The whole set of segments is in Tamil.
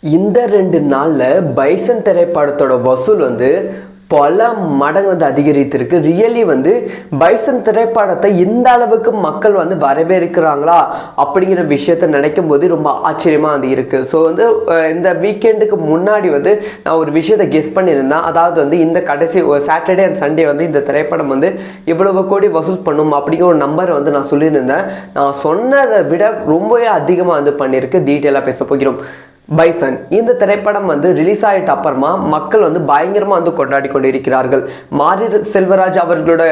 இந்த 2 நாளில் பைசன் திரைப்படத்தோட வசூல் வந்து பல மடங்கு வந்து அதிகரித்திருக்கு. ரியலி வந்து பைசன் திரைப்படத்தை இந்த அளவுக்கு மக்கள் வந்து வரவேற்கிறாங்களா அப்படிங்கிற விஷயத்த நினைக்கும் போது ரொம்ப ஆச்சரியமாக வந்து இருக்குது. ஸோ வந்து இந்த வீக்கெண்டுக்கு முன்னாடி வந்து நான் ஒரு விஷயத்தை கெஸ் பண்ணியிருந்தேன். அதாவது வந்து இந்த கடைசி ஒரு சாட்டர்டே அண்ட் சண்டே வந்து இந்த திரைப்படம் வந்து இவ்வளவு கோடி வசூல் பண்ணும் அப்படிங்கிற ஒரு நம்பரை வந்து நான் சொல்லியிருந்தேன். நான் சொன்னதை விட ரொம்பவே அதிகமாக வந்து பண்ணியிருக்கு. டீட்டெயிலாக பேச போகிறோம். பைசன் இந்த திரைப்படம் வந்து ரிலீஸ் ஆகிட்ட அப்புறமா மக்கள் வந்து பயங்கரமாக வந்து கொண்டாடி கொண்டு இருக்கிறார்கள். மாரி செல்வராஜ் அவர்களோட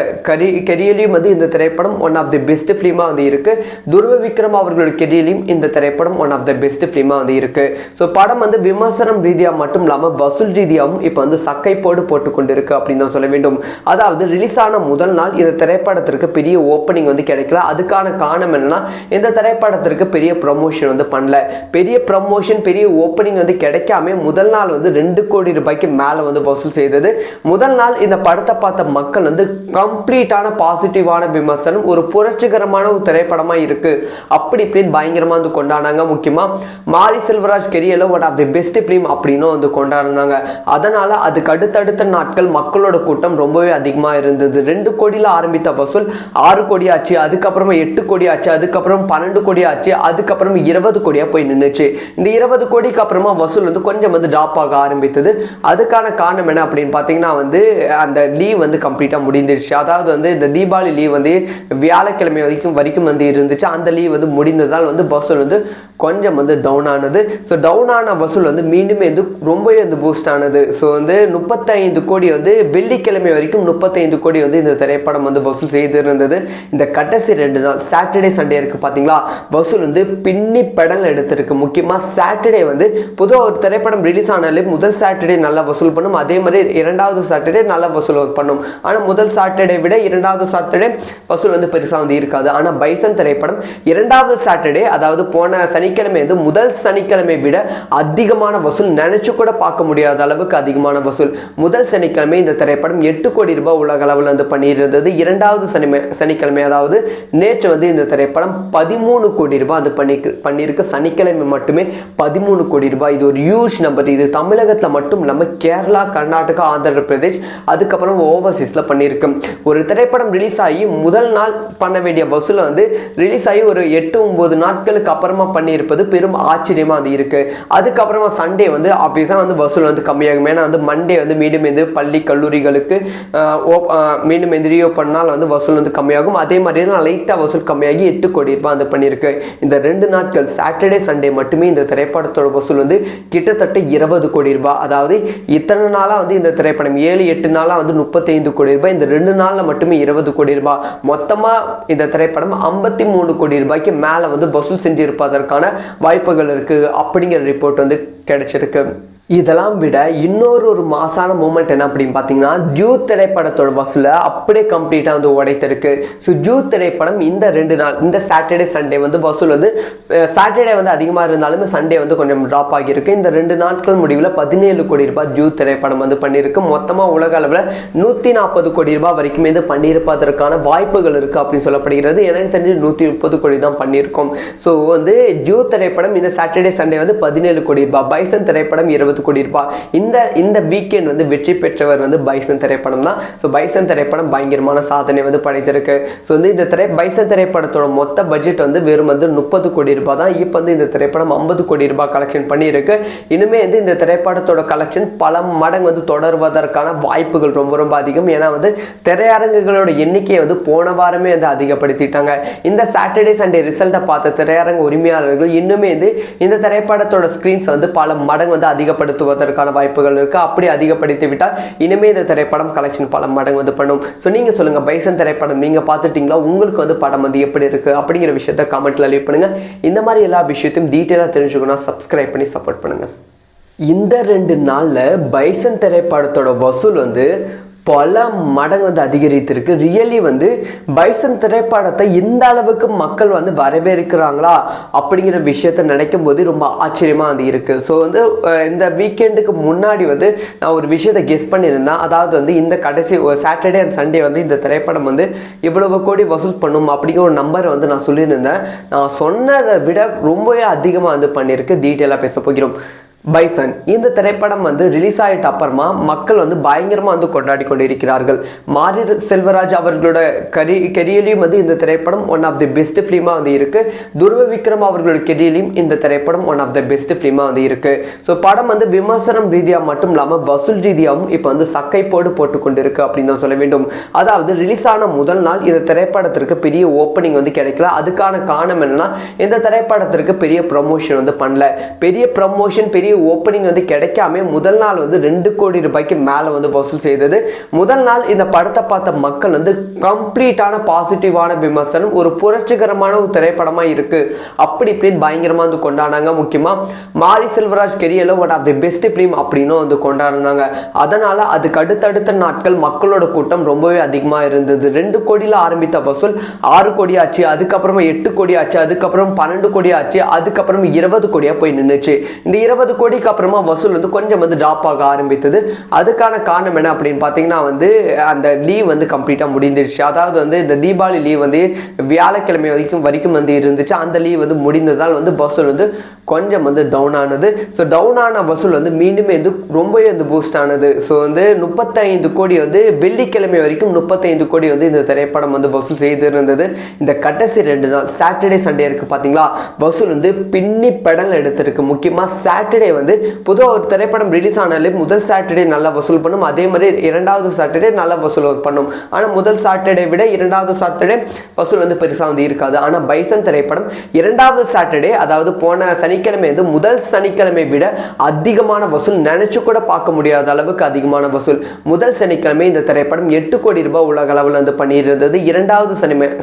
கெரியர்லையும் வந்து இந்த திரைப்படம் ஒன் ஆஃப் தி பெஸ்ட் ஃபிலிமாக வந்து இருக்குது. துருவ விக்ரம் அவர்களோட கெரியர்லையும் இந்த திரைப்படம் ஒன் ஆஃப் தி பெஸ்ட் ஃபிலிமாக வந்து இருக்குது. ஸோ படம் வந்து விமர்சனம் ரீதியாக மட்டும் இல்லாமல் வசூல் ரீதியாகவும் இப்போ வந்து சக்கை போட்டு கொண்டு இருக்கு அப்படின்னு தான் சொல்ல வேண்டும். அதாவது ரிலீஸ் ஆன முதல் நாள் இந்த திரைப்படத்திற்கு பெரிய ஓப்பனிங் வந்து கிடைக்கல. அதுக்கான காரணம் என்னன்னா, இந்த திரைப்படத்திற்கு பெரிய ப்ரமோஷன் வந்து பண்ணல. பெரிய ப்ரமோஷன் பெரிய ஓப்பனிங் வந்து கிடைக்காம முதல் நாள் வந்து 2 கோடி ரூபாய்க்கு மேலே வந்து வசூல் செய்தது. முதல் நாள் இந்த படத்தை பார்த்த மக்கள் வந்து கம்ப்ளீட்டான பாசிட்டிவான விமர்சனம், ஒரு புரட்சிகரமான ஒரு திரைப்படமாக இருக்கு அப்படி இப்படின்னு பயங்கரமாக வந்து கொண்டாடினாங்க. முக்கியமாக மாரி செல்வராஜ் கெரியரில் one of the best film அப்படின்னு வந்து கொண்டாடினாங்க. அதனால அதுக்கு அடுத்தடுத்த நாட்கள் மக்களோட கூட்டம் ரொம்பவே அதிகமாக இருந்தது. 2 கோடியில் ஆரம்பித்த வசூல் 6 கோடி ஆச்சு, அதுக்கப்புறமா 8 கோடி ஆச்சு, அதுக்கப்புறம் 12 கோடி ஆச்சு, அதுக்கப்புறம் 20 கோடியாக போய் நின்றுச்சு. இந்த 20 கோடிக்கு அப்புறமா வசூல் வந்து கொஞ்சம் வந்து ட்ராப் ஆக ஆரம்பித்தது. அதுக்கான காரணம் என்ன அப்படின்னு பார்த்தீங்கன்னா வந்து அந்த லீவ் வந்து கம்ப்ளீட்டாக முடிந்துருச்சு. அதாவது வந்து இந்த தீபாவளி லீவ் வந்து வியாழக்கிழமை வரைக்கும் வந்து இருந்துச்சு. அந்த லீவ் வந்து முடிந்ததால் வந்து வசூல் வந்து கொஞ்சம் வந்து டவுன் ஆனது. ஸோ டவுன் ஆன வசூல் வந்து மீண்டும் வந்து ரொம்பவே வந்து பூஸ்ட் ஆனது. ஸோ வந்து 35 கோடி வந்து வெள்ளிக்கிழமை வரைக்கும் 35 கோடி வந்து இந்த திரைப்படம் வந்து வசூல் செய்திருந்தது. இந்த கடைசி 2 நாள் சாட்டர்டே சண்டே இருக்குது பார்த்தீங்களா, வசூல் வந்து பின்னி பெடல் எடுத்திருக்கு. முக்கியமாக சாட்டர்டே வந்து பொதுவாக ஒரு திரைப்படம் ரிலீஸ் ஆனாலே முதல் சாட்டர்டே நல்லா வசூல் பண்ணும், அதே மாதிரி 2வது சாட்டர்டே நல்லா வசூல் பண்ணும். ஆனால் முதல் சாட்டர்டே விட 2வது சாட்டர்டே வசூல் வந்து பெருசாக வந்து இருக்காது. ஆனால் பைசன் திரைப்படம் 2வது சாட்டர்டே, அதாவது போன சனிக்கிழமை வந்து முதல் சனிக்கிழமை விட அதிகமான வசூல், நினைச்சு கூட பார்க்க முடியாத அளவுக்கு அதிகமான வசூல். முதல் சனிக்கிழமை இந்த திரைப்படம் 8 கோடி ரூபாய் உலக அளவில் வந்து பண்ணியிருந்தது. 2வது சனிக்கிழமை அதாவது நேற்று வந்து இந்த திரைப்படம் 13 கோடி ரூபாய் வந்து பண்ணியிருக்கு. சனிக்கிழமை மட்டுமே 13 கோடி ரூபாய். இது ஒரு ஹியூஜ் நம்பர். இது தமிழகத்தில் மட்டும் இல்லாமல் கேரளா, கர்நாடகா, ஆந்திர பிரதேஷ், அதுக்கப்புறம் ஓவர்சீஸில் பண்ணியிருக்கு. ஒரு திரைப்படம் ரிலீஸ் ஆகி முதல் நாள் பண்ண வேண்டிய வசூலை வந்து ரிலீஸ் ஆகி ஒரு 8-9 நாட்களுக்கு அப்புறமா பண்ணியிருப்பது பெரும் ஆச்சரியமாக அது இருக்குது. அதுக்கப்புறமா சண்டே வந்து அப்படிதான் வந்து வசூல் வந்து கம்மியாகும். ஏன்னா வந்து மண்டே வந்து மீண்டும் வந்து பள்ளி கல்லூரிகளுக்கு மீண்டும் எதிரியோ பண்ணால் வந்து வசூல் வந்து கம்மியாகும். அதே மாதிரி தான் லைட்டாக வசூல் கம்மியாகி 8 கோடி ரூபாய் வந்து பண்ணியிருக்கு. இந்த 2 நாட்கள் சாட்டர்டே சண்டே மட்டுமே இந்த திரைப்படத்தோட வசூல் வந்து கிட்டத்தட்ட 20 கோடி ரூபாய். அதாவது இத்தனை நாளாக வந்து இந்த திரைப்படம் 7-8 நாளாக வந்து 35 கோடி ரூபாய், இந்த 2 நாளில் மட்டுமே 20 கோடி ரூபாய். மொத்தமாக இந்த திரைப்படம் 53 கோடி ரூபாய்க்கு மேலே வந்து வசூல் செஞ்சிருப்பதற்கான வாய்ப்புகள் இருக்குது அப்படிங்கிற ரிப்போர்ட் வந்து கிடைச்சிருக்கு. இதெல்லாம் விட இன்னொரு மாசான மூமெண்ட் என்ன அப்படின்னு பார்த்தீங்கன்னா, ஜூட் திரைப்படத்தோட வசூலை அப்படியே கம்ப்ளீட்டாக வந்து உடைத்திருக்கு. ஸோ ஜூட் திரைப்படம் இந்த 2 நாள், இந்த சாட்டர்டே சண்டே வந்து வசூல் வந்து சாட்டர்டே வந்து அதிகமாக இருந்தாலுமே சண்டே வந்து கொஞ்சம் ட்ராப் ஆகியிருக்கு. இந்த 2 நாட்கள் முடிவில் 17 கோடி ரூபாய் ஜூட் திரைப்படம் வந்து பண்ணியிருக்கு. மொத்தமாக உலக அளவில் 140 கோடி ரூபாய் வரைக்கும் வந்து பண்ணியிருப்பதற்கான வாய்ப்புகள் இருக்குது அப்படின்னு சொல்லப்படுகிறது. எனக்கு தெரிஞ்சு 130 கோடி தான் பண்ணியிருக்கோம். ஸோ வந்து ஜூட் திரைப்படம் இந்த சாட்டர்டே சண்டே வந்து 17 கோடி ரூபாய், பைசன் திரைப்படம் 20 கோடி ரூபாய். இந்த வீக்கெண்ட் வந்து வெற்றி பெற்றவர் வந்து பைசன் திரைப்படம் தான். ஸோ பைசன் திரைப்படம் பயங்கரமான சாதனை வந்து படைத்திருக்கு. ஸோ வந்து இந்த பைசன் திரைப்படத்தோட மொத்த பட்ஜெட் வந்து வெறும் வந்து 30 கோடி ரூபாய் தான். இப்போ வந்து இந்த திரைப்படம் 50 கோடி ரூபாய் கலெக்ஷன் பண்ணியிருக்கு. இனிமே வந்து இந்த திரைப்படத்தோட கலெக்ஷன் பல மடங்கு வந்து தொடர்வதற்கான வாய்ப்புகள் ரொம்ப ரொம்ப அதிகம். ஏன்னா வந்து திரையரங்குகளோட எண்ணிக்கையை வந்து போன வாரமே வந்து அதிகப்படுத்திட்டாங்க. இந்த சாட்டர்டே சண்டே ரிசல்ட்டை பார்த்த திரையரங்கு உரிமையாளர்கள் இன்னுமே வந்து இந்த திரைப்படத்தோட ஸ்கிரீன்ஸ் வந்து பல மடங்கு வந்து அதிகப்படுத்துவதற்கான வாய்ப்புகள் இருக்கு. அப்படி அதிகப்படுத்தி விட்டால் இனிமே இந்த திரைப்படம் கலெக்ஷன் பல மடங்கு வந்து பண்ணும். ஸோ நீங்க சொல்லுங்க, பைசன் திரைப்படம் நீங்க பார்த்துட்டீங்களா? உங்களுக்கு வந்து படம் வந்து எப்படி இருக்கு அப்படிங்கிற விஷயத்த கமெண்ட்ல லீவ் பண்ணுங்க. இந்த மாதிரி எல்லா விஷயத்தையும் டீட்டெயிலாக தெரிஞ்சுக்கணும், சப்ஸ்கிரைப் பண்ணி சப்போர்ட் பண்ணுங்க. இந்த 2 நாளில் பைசன் திரைப்படத்தோட வசூல் வந்து பல மடங்கு வந்து அதிகரித்திருக்கு. ரியலி வந்து பைசன் திரைப்படத்தை இந்த அளவுக்கு மக்கள் வந்து வரவேற்கிறாங்களா அப்படிங்கிற விஷயத்த நினைக்கும் போது ரொம்ப ஆச்சரியமாக வந்து இருக்குது. ஸோ வந்து இந்த வீக்கெண்டுக்கு முன்னாடி வந்து நான் ஒரு விஷயத்தை கெஸ் பண்ணியிருந்தேன். அதாவது வந்து இந்த கடைசி ஒரு சாட்டர்டே அண்ட் சண்டே வந்து இந்த திரைப்படம் வந்து இவ்வளவு கோடி வசூல் பண்ணும் அப்படிங்கிற ஒரு நம்பரை வந்து நான் சொல்லியிருந்தேன். நான் சொன்னதை விட ரொம்பவே அதிகமாக வந்து பண்ணியிருக்கு. டீட்டெயிலாக பேச போகிறோம். பைசன் இந்த திரைப்படம் வந்து ரிலீஸ் ஆகிட்ட அப்புறமா மக்கள் வந்து பயங்கரமாக வந்து கொண்டாடி கொண்டு இருக்கிறார்கள். மாரி செல்வராஜ் அவர்களோட கெரியர்லையும் வந்து இந்த திரைப்படம் ஒன் ஆஃப் தி பெஸ்ட் ஃபிலிமாக வந்து இருக்கு. துருவ விக்ரம் அவர்களோட கெரியர்லையும் இந்த திரைப்படம் ஒன் ஆஃப் தி பெஸ்ட் ஃபிலிமாக வந்து இருக்கு. ஸோ படம் வந்து விமர்சனம் ரீதியாக மட்டும் இல்லாமல் வசூல் ரீதியாகவும் இப்போ வந்து சக்கை போட்டு கொண்டு இருக்கு அப்படின்னு தான் சொல்ல வேண்டும். அதாவது ரிலீஸ் ஆன முதல் நாள் இந்த திரைப்படத்திற்கு பெரிய ஓப்பனிங் வந்து கிடைக்கல. அதுக்கான காரணம் என்னன்னா இந்த திரைப்படத்திற்கு பெரிய ப்ரமோஷன் வந்து பண்ணல. பெரிய ப்ரமோஷன் பெரிய ஓப்பனிங் வந்து கிடைக்காம முதல் நாள் வந்து 2 கோடி ரூபாய்க்கு மேலே வந்து வசூல் செய்தது. முதல் நாள் இந்த படத்தை பார்த்த மக்கள் வந்து கம்ப்ளீட்டான பாசிட்டிவான விமர்சனம், ஒரு புரட்சிகரமான ஒரு திரைப்படமாக இருக்கு அப்படி இப்படின்னு பயங்கரமாக வந்து கொண்டாடினாங்க. முக்கியமாக மாரி செல்வராஜ் கெரியர்ல one of the best film அப்படின்னு வந்து கொண்டாடினாங்க. அதனால அதுக்கு அடுத்தடுத்த நாட்கள் மக்களோட கூட்டம் ரொம்பவே அதிகமாக இருந்தது. 2 கோடியில் ஆரம்பித்த வசூல் 6 கோடி ஆச்சு, அதுக்கப்புறமா 8 கோடி ஆச்சு, அதுக்கப்புறம் 12 கோடி ஆச்சு, அதுக்கப்புறம் 20 கோடியா போய் நின்றுச்சு. இந்த 20 கோடிக்கு அப்புறமா வசூல் வந்து கொஞ்சம் வந்து டிராப் ஆக ஆரம்பித்தது. அதுக்கான காரணம் என்ன அப்படின்னு பார்த்தீங்கன்னா வந்து அந்த லீவ் வந்து கம்ப்ளீட்டாக முடிந்துடுச்சு. அதாவது வந்து இந்த தீபாவளி லீவ் வந்து வியாழக்கிழமை வரைக்கும் வந்து இருந்துச்சு. அந்த லீவ் வந்து முடிந்ததால் வந்து வசூல் வந்து கொஞ்சம் வந்து டவுன் ஆனது. ஸோ டவுன் ஆன வசூல் வந்து மீண்டும் வந்து ரொம்பவே வந்து பூஸ்ட் ஆனது. ஸோ வந்து 35 கோடி வந்து வெள்ளிக்கிழமை வரைக்கும் 35 கோடி வந்து இந்த திரைப்படம் வந்து வசூல் செய்திருந்தது. இந்த கடைசி 2 நாள் சாட்டர்டே சண்டே இருக்குது பார்த்தீங்களா, வசூல் வந்து பின்னி பெடல் எடுத்திருக்கு. முக்கியமாக சாட்டர்டே வந்து பொதுவாக ஒரு திரைப்படம் ரிலீஸ் ஆனாலே முதல் சாட்டர்டே நல்லா வசூல் பண்ணும், அதே மாதிரி 2வது சாட்டர்டே நல்லா வசூல் பண்ணும். ஆனால் முதல் சாட்டர்டே விட 2வது சாட்டர்டே வசூல் வந்து பெருசாக வந்து இருக்காது. ஆனால் பைசன் திரைப்படம் 2வது சாட்டர்டே, அதாவது போன சனிக்கிழமை வந்து முதல் சனிக்கிழமை விட அதிகமான வசூல், நினைச்சு கூட பார்க்க முடியாத அளவுக்கு அதிகமான வசூல். முதல் சனிக்கிழமை இந்த திரைப்படம் 8 கோடி ரூபாய் உலக அளவில் வந்து பண்ணியிருந்தது. 2வது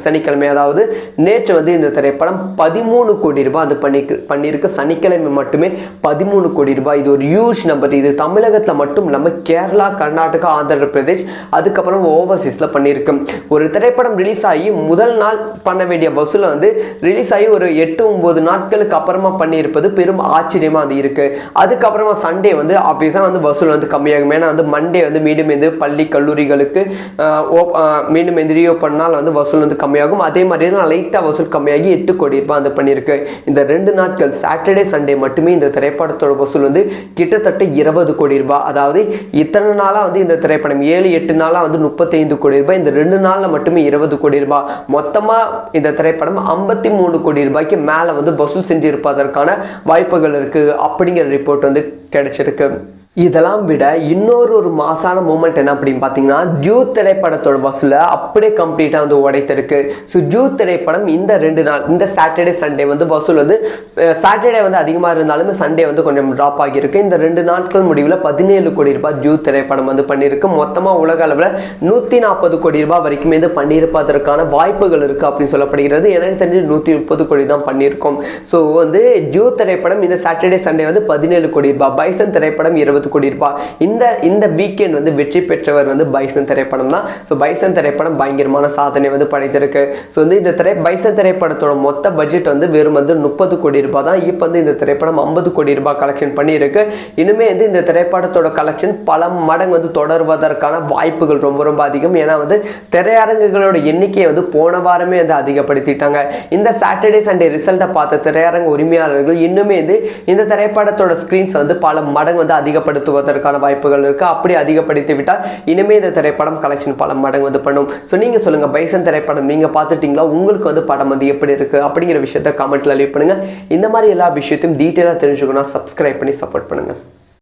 சனிக்கிழமை அதாவது நேற்று வந்து இந்த திரைப்படம் 13 கோடி ரூபாய் அது பண்ணியிருக்கு. சனிக்கிழமை மட்டுமே 13 கோடி ரூபாய். இது ஒரு ஹியூஜ் நம்பர். இது தமிழகத்தில் மட்டும் இல்லாமல் கேரளா, கர்நாடகா, ஆந்திர பிரதேஷ், அதுக்கப்புறம் ஓவர்சீஸில் பண்ணியிருக்கு. ஒரு திரைப்படம் ரிலீஸ் ஆகி முதல் நாள் பண்ண வேண்டிய வசூலை வந்து ரிலீஸ் ஆகி ஒரு 8-9 நாட்களுக்கு அப்புறமா பண்ணியிருப்பது பெரும் ஆச்சரியமாக அது இருக்கு. அதுக்கப்புறமா சண்டே வந்து ஆப்வியஸாக வந்து வசூல் வந்து கம்மியாகும். ஏன்னா வந்து மண்டே வந்து மீண்டும் எந்த பள்ளி கல்லூரிகளுக்கு மீண்டும் எந்த ரீஓப்பனால் வந்து வசூல் வந்து கம்மியாகும். அதே மாதிரி தான் லைட்டாக வசூல் கம்மியாகி 8 கோடி ரூபாய் வந்து பண்ணியிருக்கு. இந்த 2 நாட்கள் சாட்டர்டே சண்டே மட்டுமே இந்த திரைப்படத்தோட வசூல் வந்து கிட்டத்தட்ட 20 கோடி ரூபாய். அதாவது இத்தனை நாளாக வந்து இந்த திரைப்படம் 7-8 நாளாக வந்து 35 கோடி ரூபாய், இந்த 2 நாளில் மட்டுமே 20 கோடி ரூபாய். மொத்தமாக இந்த திரைப்படம் 53 கோடி ரூபாய்க்கு மேலே வந்து வசூல் செஞ்சிருப்பதற்கான வாய்ப்புகள் இருக்குது அப்படிங்கிற ரிப்போர்ட் வந்து கிடைச்சிருக்கு. இதெல்லாம் விட இன்னொரு மாசான மூமெண்ட் என்ன அப்படின்னு பார்த்தீங்கன்னா, ஜூட் திரைப்படத்தோட வசூலை அப்படியே கம்ப்ளீட்டாக வந்து உடைத்திருக்கு. ஸோ ஜூட் திரைப்படம் இந்த 2 நாள், இந்த சாட்டர்டே சண்டே வந்து வசூல் வந்து சாட்டர்டே வந்து அதிகமாக இருந்தாலுமே சண்டே வந்து கொஞ்சம் ட்ராப் ஆகியிருக்கு. இந்த 2 நாட்கள் முடிவில் 17 கோடி ரூபாய் ஜூட் திரைப்படம் வந்து பண்ணியிருக்கு. மொத்தமாக உலக அளவில் 140 கோடி ரூபாய் வரைக்கும் வந்து பண்ணியிருப்பதற்கான வாய்ப்புகள் இருக்குது அப்படின்னு சொல்லப்படுகிறது. எனக்கு தெரிஞ்சு 130 கோடி தான் பண்ணியிருக்கோம். ஸோ வந்து ஜூட் திரைப்படம் இந்த சாட்டர்டே சண்டே வந்து 17 கோடி ரூபாய், பைசன் திரைப்படம் 20 கோடி ரூபாய். இந்த வீக்கெண்ட் வந்து வெற்றி பெற்றவர் வந்து பைசன் திரைப்படம் தான். ஸோ பைசன் திரைப்படம் பயங்கரமான சாதனை வந்து படைத்திருக்கு. ஸோ வந்து இந்த பைசன் திரைப்படத்தோட மொத்த பட்ஜெட் வந்து வெறும் வந்து 30 கோடி ரூபாய் தான். இப்போ வந்து இந்த திரைப்படம் 50 கோடி ரூபாய் கலெக்ஷன் பண்ணியிருக்கு. இனிமே வந்து இந்த திரைப்படத்தோட கலெக்ஷன் பல மடங்கு வந்து தொடர்வதற்கான வாய்ப்புகள் ரொம்ப ரொம்ப அதிகம். ஏன்னா வந்து திரையரங்குகளோட எண்ணிக்கையை வந்து போன வாரமே வந்து அதிகப்படுத்திட்டாங்க. இந்த சாட்டர்டே சண்டே ரிசல்ட்டை பார்த்த திரையரங்கு உரிமையாளர்கள் இன்னுமே வந்து இந்த திரைப்படத்தோட ஸ்கிரீன்ஸ் வந்து பல மடங்கு வந்து அதிகப்படுத்துவதற்கான வாய்ப்புகள் இருக்கு. அப்படி அதிகப்படுத்தி விட்டால் இனிமே இந்த திரைப்படம் கலெக்ஷன் பல மடங்கு வந்து பண்ணும். ஸோ நீங்க சொல்லுங்க, பைசன் திரைப்படம் நீங்க பார்த்துட்டீங்களா? உங்களுக்கு வந்து படம் வந்து எப்படி இருக்கு அப்படிங்கிற விஷயத்த கமெண்ட்ல லீவ் பண்ணுங்க. இந்த மாதிரி எல்லா விஷயத்தையும் டீட்டெயிலாக தெரிஞ்சுக்கணும், சப்ஸ்கிரைப் பண்ணி சப்போர்ட் பண்ணுங்க.